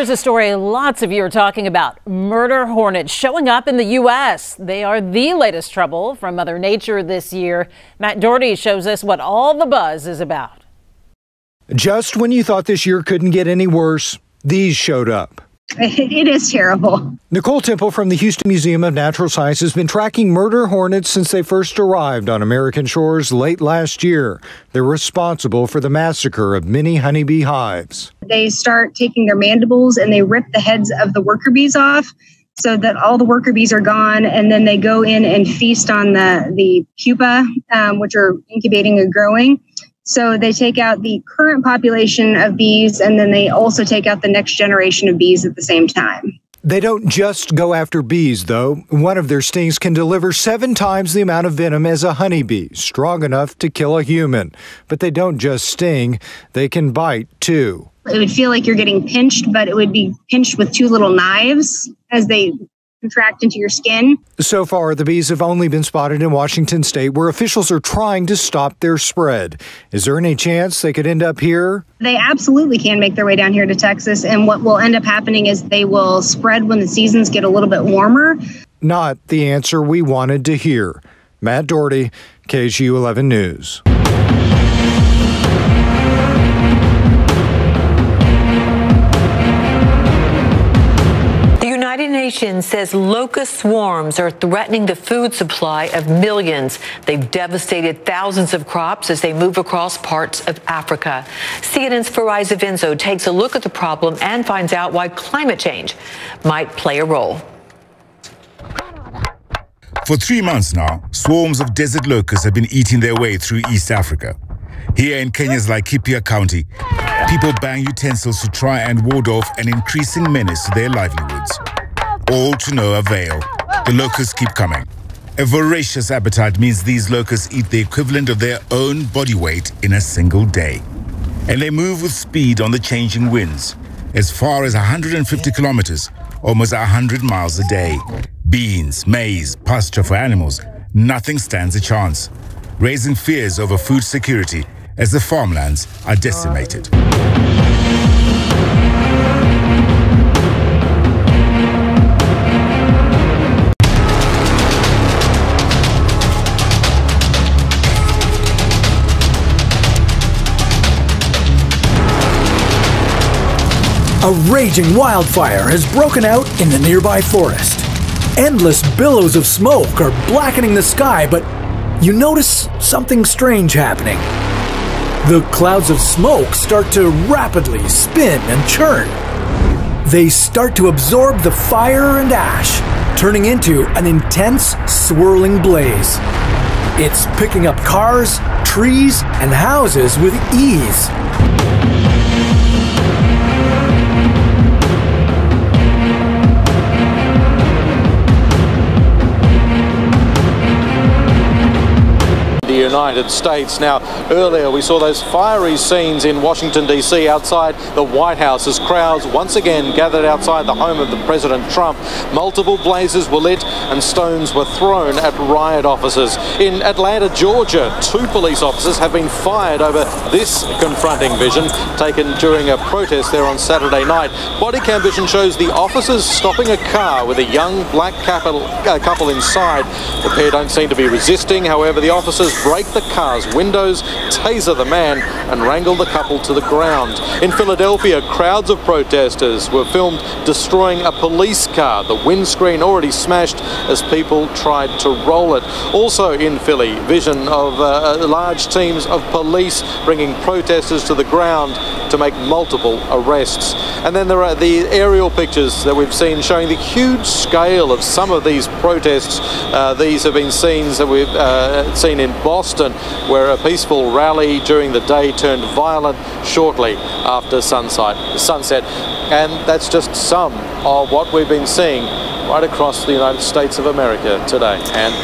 Here's a story lots of you are talking about. Murder hornets showing up in the U.S. They are the latest trouble from Mother Nature this year. Matt Doherty shows us what all the buzz is about. Just when you thought this year couldn't get any worse, these showed up. It is terrible. Nicole Temple from the Houston Museum of Natural Science has been tracking murder hornets since they first arrived on American shores late last year. They're responsible for the massacre of many honeybee hives. They start taking their mandibles and they rip the heads of the worker bees off so that all the worker bees are gone. And then they go in and feast on the pupa, which are incubating and growing. So they take out the current population of bees, and then they also take out the next generation of bees at the same time. They don't just go after bees, though. One of their stings can deliver 7 times the amount of venom as a honeybee, strong enough to kill a human. But they don't just sting, they can bite, too. It would feel like you're getting pinched, but it would be pinched with 2 little knives as they contract into your skin. So far, the bees have only been spotted in Washington state, where officials are trying to stop their spread. Is there any chance they could end up here? They absolutely can make their way down here to Texas, and what will end up happening is they will spread when the seasons get a little bit warmer. Not the answer we wanted to hear. Matt Doherty, KSU 11 News. The United Nations says locust swarms are threatening the food supply of millions. They've devastated thousands of crops as they move across parts of Africa. CNN's Farai Zavinzo takes a look at the problem and finds out why climate change might play a role. For 3 months now, swarms of desert locusts have been eating their way through East Africa. Here in Kenya's Laikipia County, people bang utensils to try and ward off an increasing menace to their livelihoods. All to no avail. The locusts keep coming. A voracious appetite means these locusts eat the equivalent of their own body weight in a single day. And they move with speed on the changing winds, as far as 150 kilometers, almost 100 miles a day. Beans, maize, pasture for animals, nothing stands a chance, raising fears over food security as the farmlands are decimated. A raging wildfire has broken out in the nearby forest. Endless billows of smoke are blackening the sky, but you notice something strange happening. The clouds of smoke start to rapidly spin and churn. They start to absorb the fire and ash, turning into an intense, swirling blaze. It's picking up cars, trees, and houses with ease. United States. Now, earlier we saw those fiery scenes in Washington, D.C. outside the White House as crowds once again gathered outside the home of the President Trump. Multiple blazes were lit and stones were thrown at riot officers. In Atlanta, Georgia, 2 police officers have been fired over this confronting vision taken during a protest there on Saturday night. Body cam vision shows the officers stopping a car with a young black couple inside. The pair don't seem to be resisting. However, the officers break the car's windows, taser the man and wrangle the couple to the ground. In Philadelphia, crowds of protesters were filmed destroying a police car, the windscreen already smashed as people tried to roll it. Also in Philly, vision of large teams of police bringing protesters to the ground to make multiple arrests. And then there are the aerial pictures that we've seen showing the huge scale of some of these protests. These have been scenes that we've seen in Boston, where a peaceful rally during the day turned violent shortly after sunset. And that's just some of what we've been seeing right across the United States of America today. And